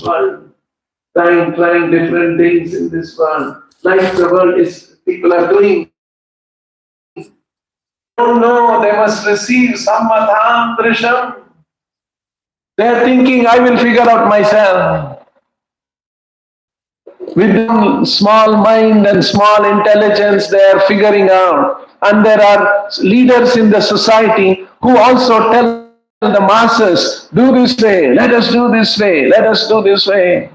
world, trying different things in this world. Like the world is, people are doing. Don't know, they must receive sammadham drisham. They are thinking, I will figure out myself. With small mind and small intelligence, they are figuring out. And there are leaders in the society who also tell the masses, do this way, let us do this way, let us do this way.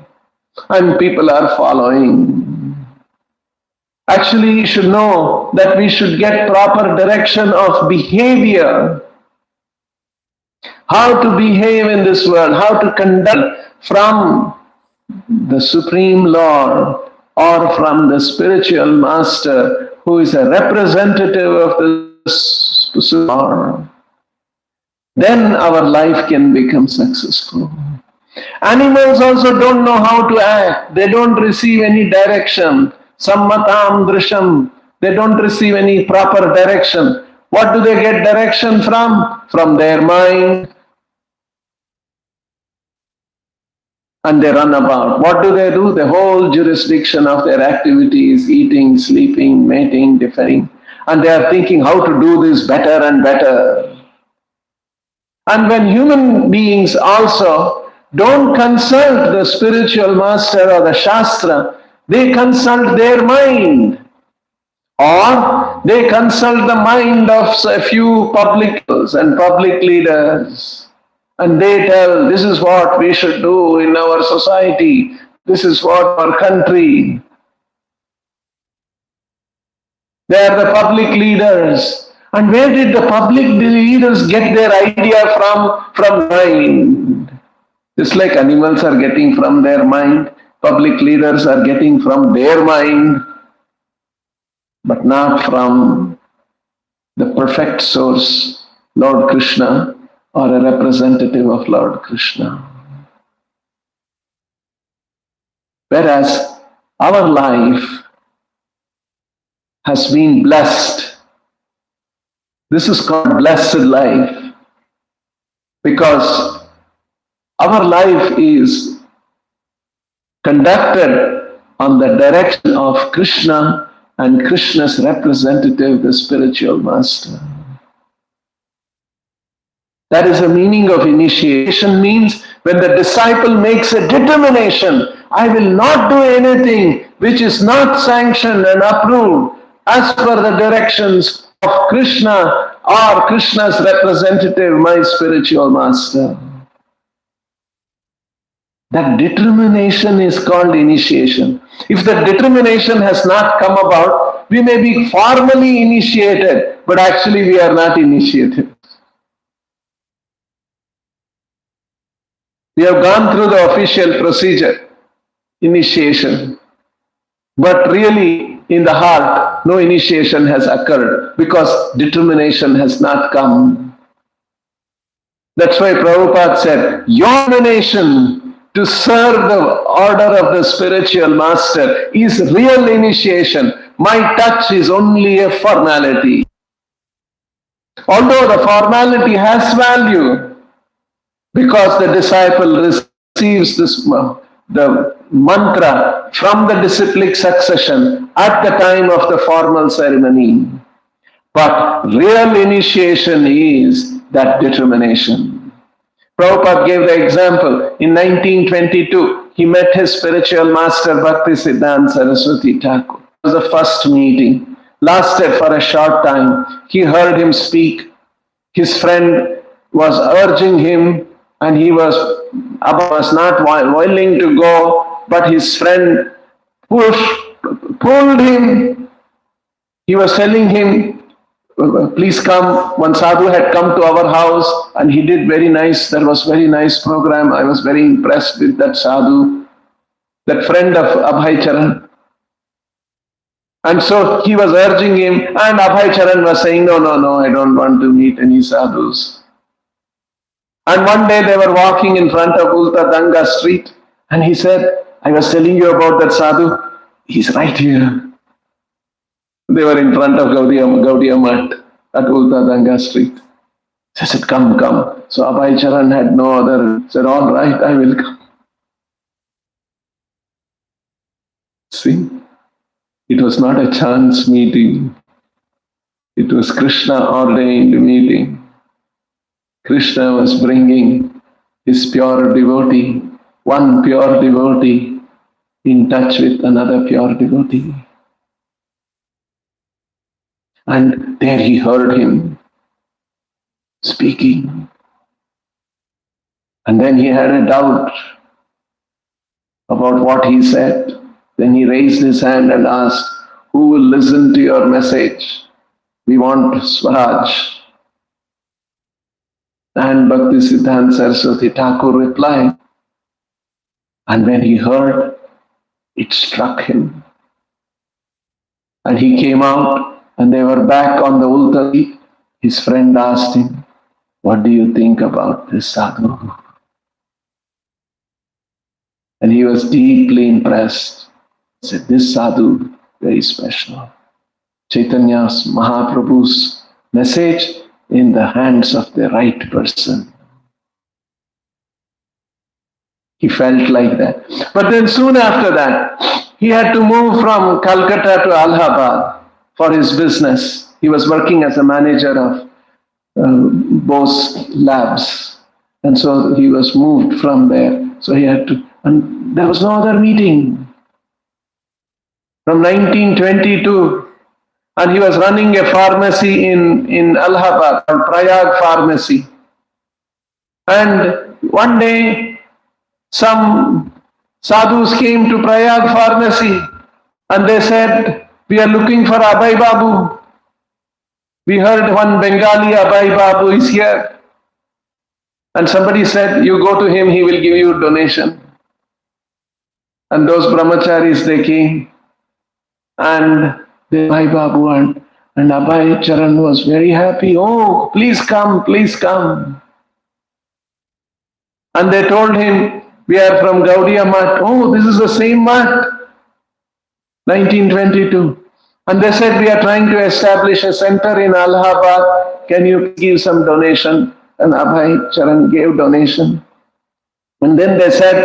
And people are following. Actually, you should know that we should get proper direction of behavior. How to behave in this world, how to conduct from the Supreme Lord or from the spiritual master who is a representative of the Lord. Then our life can become successful. Animals also don't know how to act. They don't receive any direction. Sammatam drisham. They don't receive any proper direction. What do they get direction from? From their mind. And they run about. What do? The whole jurisdiction of their activity is eating, sleeping, mating, deferring. And they are thinking how to do this better and better. And when human beings also don't consult the spiritual master or the Shastra, they consult their mind. Or they consult the mind of a few publicans and public leaders. And they tell, this is what we should do in our society. This is what our country. They are the public leaders. And where did the public leaders get their idea from? From mind. Just like animals are getting from their mind, public leaders are getting from their mind, but not from the perfect source, Lord Krishna, or a representative of Lord Krishna. Whereas our life has been blessed. This is called blessed life because our life is conducted on the direction of Krishna and Krishna's representative, the spiritual master. That is the meaning of initiation. Means when the disciple makes a determination, I will not do anything which is not sanctioned and approved as per the directions of Krishna or Krishna's representative, my spiritual master. That determination is called initiation. If the determination has not come about, we may be formally initiated, but actually we are not initiated. We have gone through the official procedure, initiation, but really in the heart, no initiation has occurred because determination has not come. That's why Prabhupada said, your determination to serve the order of the spiritual master is real initiation. My touch is only a formality. Although the formality has value, because the disciple receives the mantra from the disciplic succession at the time of the formal ceremony. But real initiation is that determination. Prabhupada gave the example. In 1922, he met his spiritual master Bhaktisiddhanta Saraswati Thakur. It was the first meeting. Lasted for a short time. He heard him speak. His friend was urging him, and he was not willing to go, but his friend pulled him. He was telling him, please come. One sadhu had come to our house and he did very nice. There was very nice program. I was very impressed with that sadhu, that friend of Abhay Charan. And so he was urging him, and Abhay Charan was saying, no, I don't want to meet any sadhus. And one day they were walking in front of Ulta Danga street, and he said, I was telling you about that sadhu. He's right here. They were in front of Gaudiya Math at Ulta Danga street. He said, come. So Abhay Charan had no other, said, all right, I will come. See, it was not a chance meeting. It was Krishna ordained meeting. Krishna was bringing his pure devotee, one pure devotee, in touch with another pure devotee. And there he heard him speaking. And then he had a doubt about what he said. Then he raised his hand and asked, "Who will listen to your message? We want Swaraj." And Bhaktisiddhanta Saraswati Thakur replied. And when he heard, it struck him. And he came out, and they were back on the Ulta seat. His friend asked him, "What do you think about this sadhu?" And he was deeply impressed. He said, "This sadhu, very special. Chaitanya's Mahaprabhu's message in the hands of the right person." He felt like that. But then soon after that, he had to move from Calcutta to Allahabad for his business. He was working as a manager of Bose Labs. And so he was moved from there. So he had to, and there was no other meeting. From 1922, and he was running a pharmacy in Allahabad, called Prayag Pharmacy. And one day, some sadhus came to Prayag Pharmacy and they said, "We are looking for Abhay Babu. We heard one Bengali Abhay Babu is here." And somebody said, "You go to him, he will give you a donation." And those brahmacharis, they came, and the Abhay Babu and Abhay Charan was very happy. "Oh, please come, please come." And they told him, "We are from Gaudiya Math." "Oh, this is the same Math." 1922. And they said, "We are trying to establish a center in Allahabad. Can you give some donation?" And Abhay Charan gave donation. And then they said,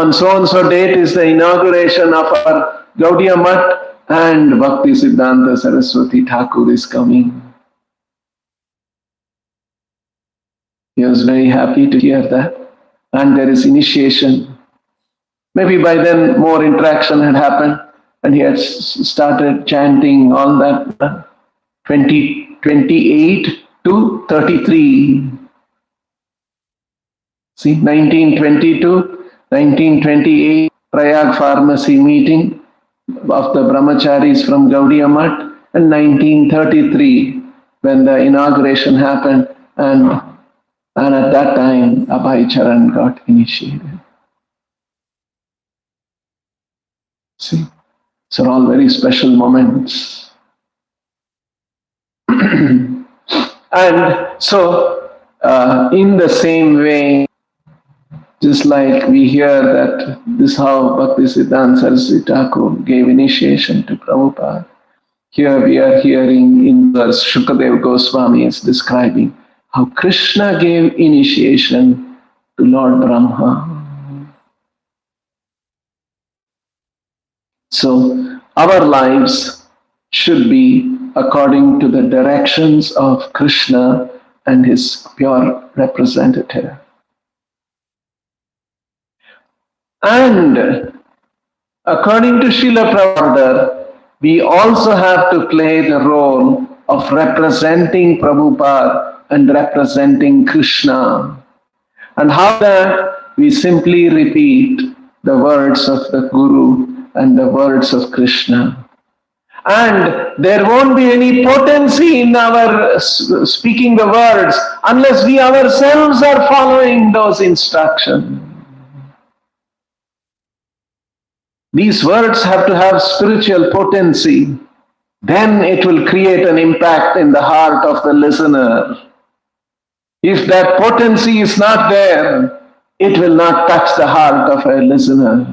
"On so-and-so date is the inauguration of our Gaudiya Math, and Bhaktisiddhanta Saraswati Thakur is coming." He was very happy to hear that. And there is initiation. Maybe by then more interaction had happened, and he had started chanting all that 28 to 33. See, 1922, 1928, Prayag Pharmacy meeting of the brahmacharis from Gaudiya Math, and 1933, when the inauguration happened, and at that time, Abhay Charan got initiated. See, these are all very special moments. And so, in the same way, just like we hear that this is how Bhaktisiddhanta Saraswati Thakur gave initiation to Prabhupada, here we are hearing in verse Shukadev Goswami is describing how Krishna gave initiation to Lord Brahma. So our lives should be according to the directions of Krishna and his pure representative. And according to Srila Prabhupada, we also have to play the role of representing Prabhupada and representing Krishna. And how that? We simply repeat the words of the Guru and the words of Krishna. And there won't be any potency in our speaking the words unless we ourselves are following those instructions. These words have to have spiritual potency. Then it will create an impact in the heart of the listener. If that potency is not there, it will not touch the heart of a listener.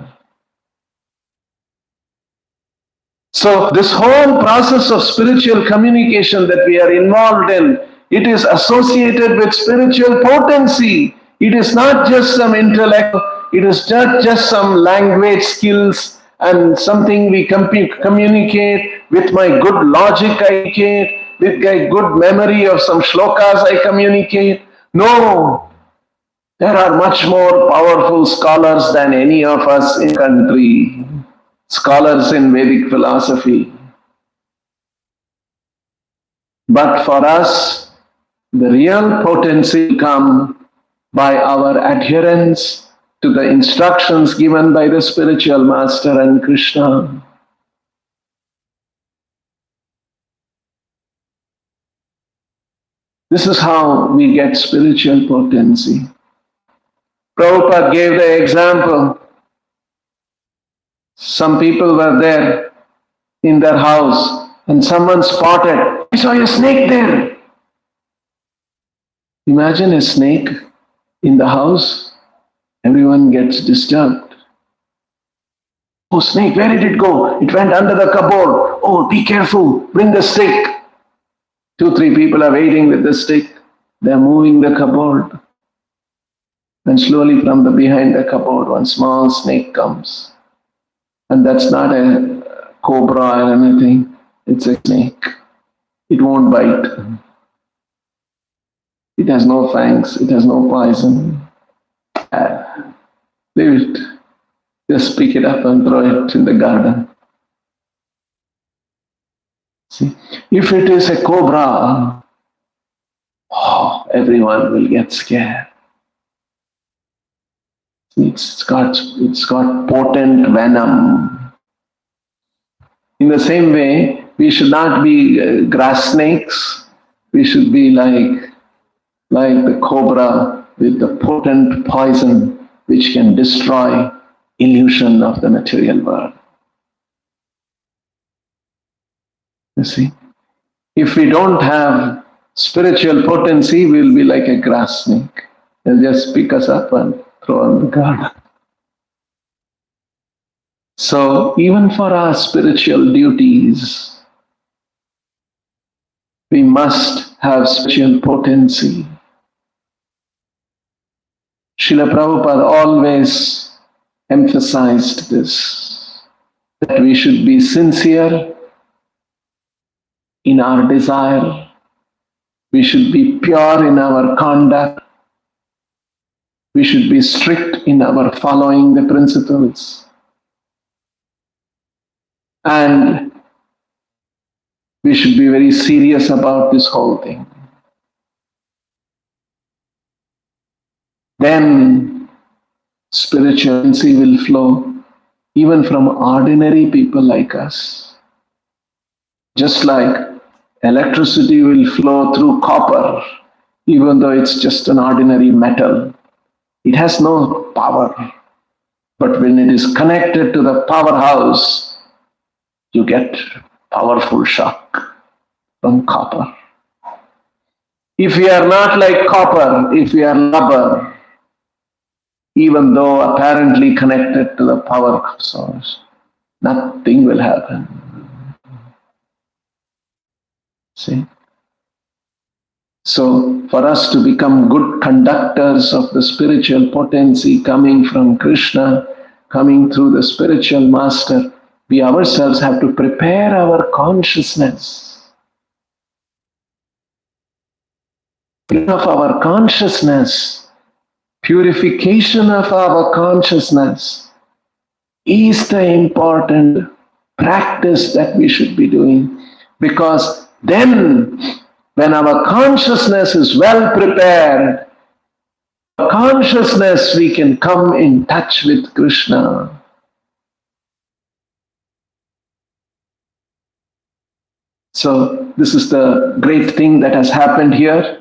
So this whole process of spiritual communication that we are involved in, it is associated with spiritual potency. It is not just some intellect, it is not just some language skills and something we communicate, with my good logic I communicate, with my good memory of some shlokas I communicate. No, there are much more powerful scholars than any of us in the country, scholars in Vedic philosophy. But for us, the real potency will come by our adherence to the instructions given by the spiritual master and Krishna. This is how we get spiritual potency. Prabhupada gave the example. Some people were there in their house and someone spotted, I saw a snake there. Imagine a snake in the house, everyone gets disturbed. Oh, snake, where did it go? It went under the cupboard. Oh, be careful, bring the stick. 2-3 people are waiting with the stick. They are moving the cupboard. And slowly from the behind the cupboard, one small snake comes. And that's not a cobra or anything. It's a snake. It won't bite. It has no fangs. It has no poison. Leave it. Just pick it up and throw it in the garden. See, if it is a cobra, everyone will get scared. It's got potent venom. In the same way, we should not be grass snakes. We should be like the cobra with the potent poison which can destroy illusion of the material world. You see, if we don't have spiritual potency, we'll be like a grass snake. They'll just pick us up and throw on the garden. So even for our spiritual duties, we must have spiritual potency. Srila Prabhupada always emphasized this, that we should be sincere in our desire, we should be pure in our conduct, we should be strict in our following the principles, and we should be very serious about this whole thing. Then spirituality will flow even from ordinary people like us. Just like electricity will flow through copper, even though it's just an ordinary metal. It has no power. But when it is connected to the powerhouse, you get powerful shock from copper. If we are not like copper, if we are rubber, even though apparently connected to the power source, nothing will happen. See? So, for us to become good conductors of the spiritual potency coming from Krishna, coming through the spiritual master, we ourselves have to prepare our consciousness. Of our consciousness, purification of our consciousness is the important practice that we should be doing, because then when our consciousness is well prepared, consciousness we can come in touch with Krishna. So this is the great thing that has happened here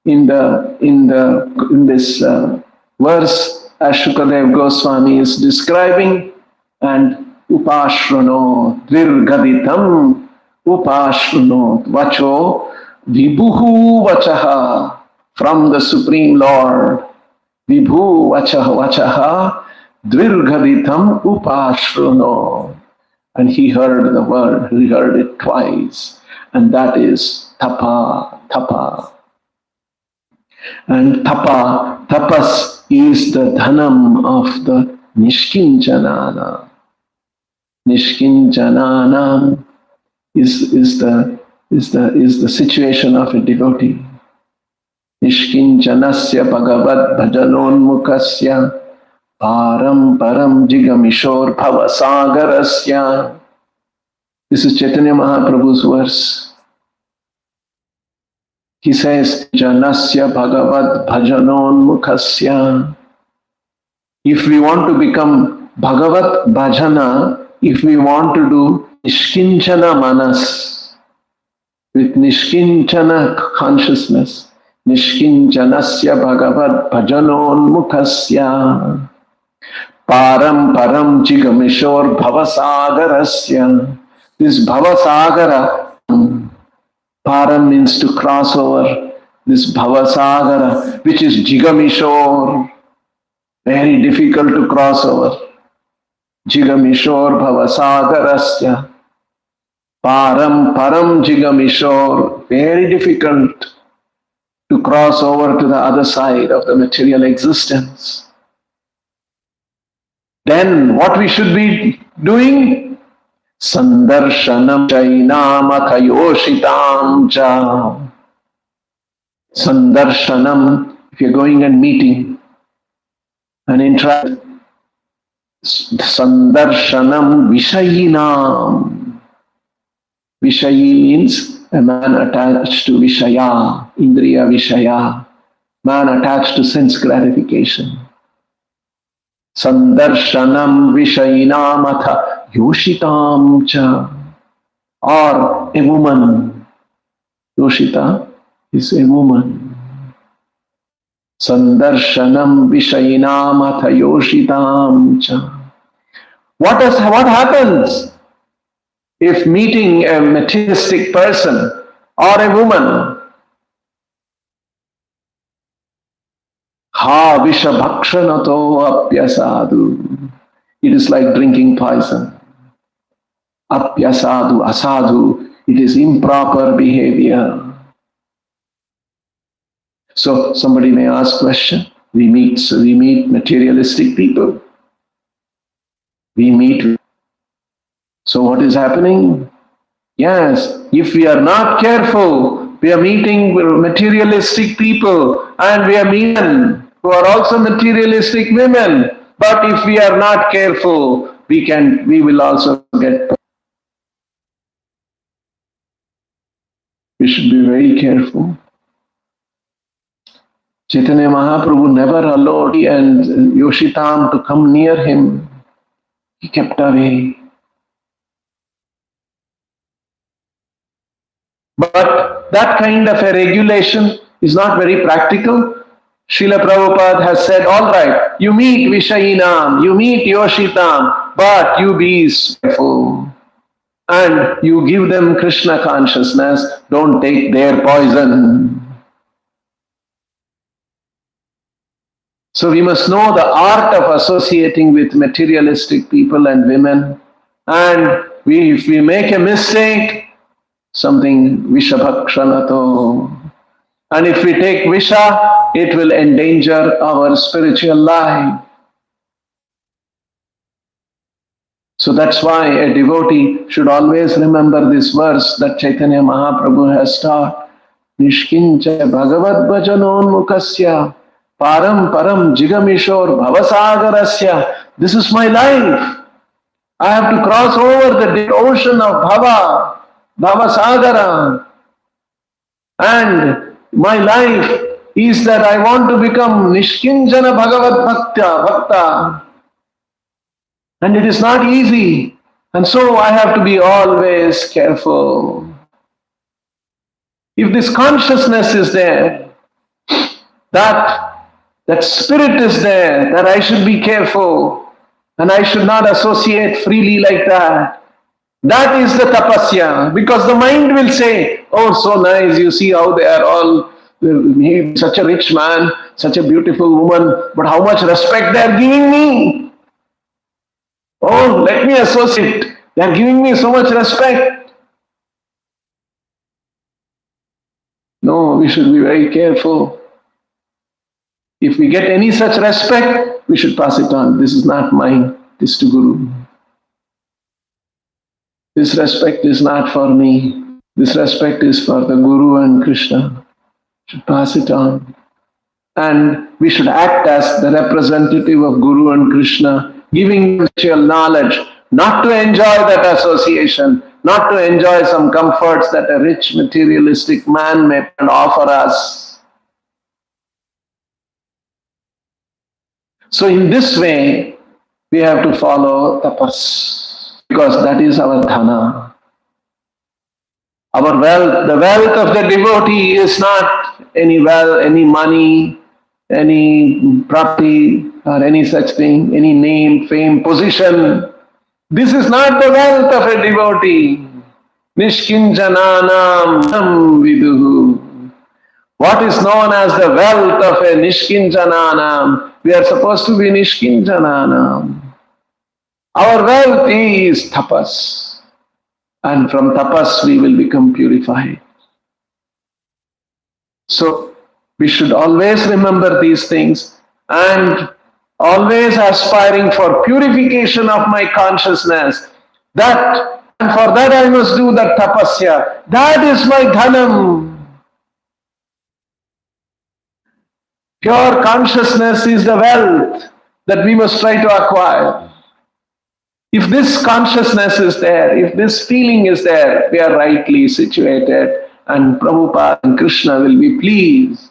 in this verse, as Shukadev Goswami is describing, and upashruno dvirgaditam upashruno vacho vibhuhu vachaha, from the Supreme Lord. Vibhu vachaha dvirgaditam upashruno. And he heard the word, he heard it twice, and that is tapa, tapa. And tapas is the dhanam of the nishkinchanana. Nishkinchananam is the situation of a devotee. Nishkinchanasya bhagavad bhajanonmukasya param param jigamishor bhavasagarasya. This is Chaitanya Mahaprabhu's verse. He says, Janasya bhagavad bhajanonmukasya. If we want to become Bhagavat bhajana, if we want to do Nishkinchana manas, with Nishkinchana consciousness, Nishkinchanasya bhagavad bhajanonmukasya param param jigamishor bhavasagarasya. This bhavasagara, param means to cross over, this bhavasagara, which is jigamishor, very difficult to cross over. Jigamishor bhavasagarasya param param jigamishor, very difficult to cross over to the other side of the material existence. Then what we should be doing? Sandarshanam chainamatayoshitam cha. Sandarshanam, if you're going and meeting and interact. Sandarshanam vishayinam. Vishayi means a man attached to vishaya, indriya vishaya, man attached to sense gratification. Sandarshanam vishayinamatha yoshitam cha. Or a woman. Yoshita is a woman. Sandarshanam vishayinamatha yoshitam cha. What happens if meeting a materialistic person or a woman? Ha vishabhakshanato apyasadu. It is like drinking poison. Apyasadu, asadu. It is improper behavior. So somebody may ask question. We meet materialistic people. So what is happening? Yes, if we are not careful, we are meeting materialistic people, and we are meeting who are also materialistic women. But if we are not careful, we will also get. We should be very careful. Chaitanya Mahaprabhu never allowed and Yoshitam to come near him. He kept away. But that kind of a regulation is not very practical. Srila Prabhupada has said, all right, you meet Vishayinam, you meet Yoshitam, but you be careful. And you give them Krishna consciousness, don't take their poison. So we must know the art of associating with materialistic people and women. And if we make a mistake, something vishabhakshanato. And if we take visha, it will endanger our spiritual life. So that's why a devotee should always remember this verse that Chaitanya Mahaprabhu has taught. Nishkincha bhagavad bhajanonmukasya param param jigamishor bhavasagarasya. This is my life. I have to cross over the ocean of Bhavasagara. And my life is that I want to become Nishkinjana Bhagavad Bhakta. And it is not easy. And so I have to be always careful. If this consciousness is there, that spirit is there, that I should be careful and I should not associate freely like that. That is the tapasya, because the mind will say, oh, so nice, you see how they are all, he's such a rich man, such a beautiful woman, but how much respect they are giving me. Oh, let me associate. They are giving me so much respect. No, we should be very careful. If we get any such respect, we should pass it on. This is not mine, this is to Guru. This respect is not for me. This respect is for the Guru and Krishna. Should pass it on. And we should act as the representative of Guru and Krishna, giving spiritual knowledge, not to enjoy that association, not to enjoy some comforts that a rich materialistic man may offer us. So in this way, we have to follow tapas, because that is our dhana. Our wealth, the wealth of the devotee is not any wealth, any money, any property, or any such thing, any name, fame, position. This is not the wealth of a devotee. Nishkinjananam nam viduhu. What is known as the wealth of a Nishkinjananam? We are supposed to be Nishkinjananam. Our wealth is tapas. And from tapas we will become purified. So we should always remember these things and always aspiring for purification of my consciousness. And for that I must do that tapasya. That is my dhanam. Pure consciousness is the wealth that we must try to acquire. If this consciousness is there, if this feeling is there, we are rightly situated and Prabhupada and Krishna will be pleased.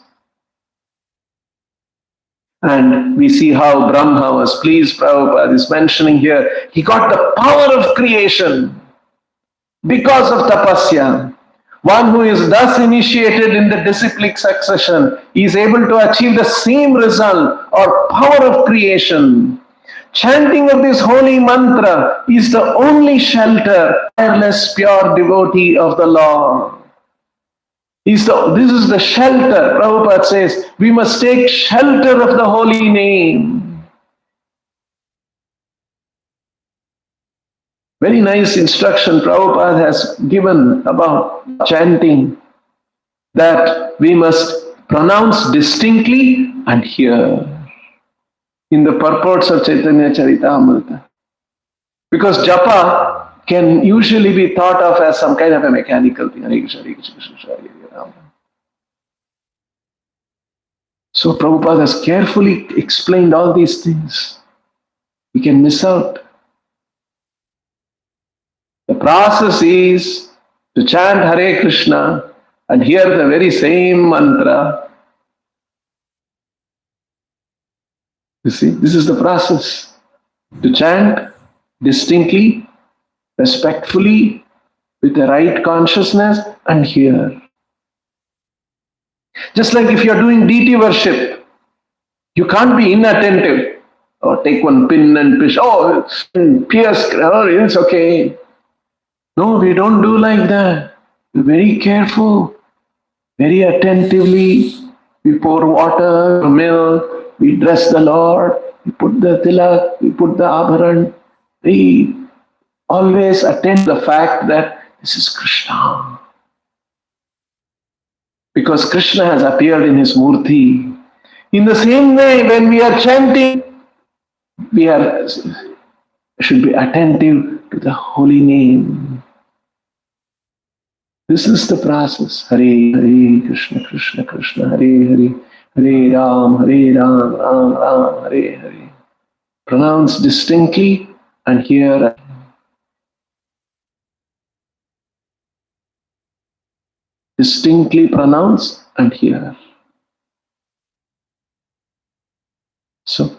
And we see how Brahma was pleased. Prabhupada is mentioning here, he got the power of creation because of tapasya. One who is thus initiated in the disciplic succession is able to achieve the same result or power of creation. Chanting of this holy mantra is the only shelter, tireless pure devotee of the Lord. This is the shelter. Prabhupada says, we must take shelter of the holy name. Very nice instruction Prabhupada has given about chanting, that we must pronounce distinctly and hear. In the purports of Chaitanya Charitamrita. Because japa can usually be thought of as some kind of a mechanical thing. So Prabhupada has carefully explained all these things. We can miss out. The process is to chant Hare Krishna and hear the very same mantra. You see, this is the process. To chant distinctly, respectfully, with the right consciousness and hear. Just like if you're doing deity worship, you can't be inattentive. Or take one pin and push, pierce, it's okay. No, we don't do like that. We're very careful, very attentively. We pour water, milk, we dress the Lord, we put the tilak, we put the abharan. We always attend the fact that this is Krishna. Because Krishna has appeared in his murti. In the same way, when we are chanting, we should be attentive to the holy name. This is the process. Hare Hare, Krishna Krishna Krishna, Hare Hare, Hare Ram, Ram Ram, Hare Hare. Pronounce distinctly and hear. Distinctly pronounce and hear. So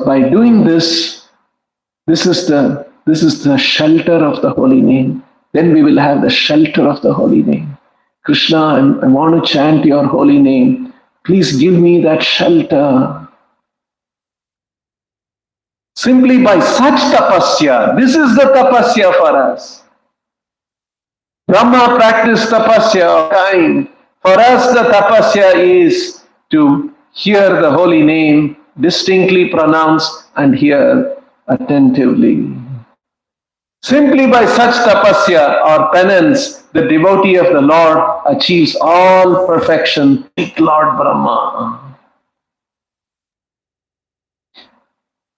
by doing this, this is the shelter of the holy name. Then we will have the shelter of the holy name. Krishna, I want to chant your holy name. Please give me that shelter. Simply by such tapasya, this is the tapasya for us. Brahma practiced tapasya of time. For us, the tapasya is to hear the holy name, distinctly pronounce and hear attentively. Simply by such tapasya or penance, the devotee of the Lord achieves all perfection like Lord Brahma.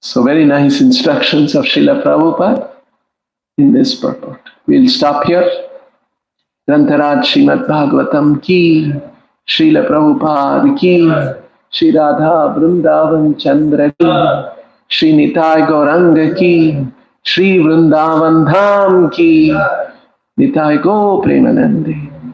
So very nice instructions of Srila Prabhupada. in this purport. We'll stop here. Grantaraj Srimad Bhagavatam ki, Srila Prabhupada ki, Shri Radha Vrindavan Chandra ki, Shri Nitai Gauranga ki, Shri Vrindavan Dham ki, Nitai Go Premanande.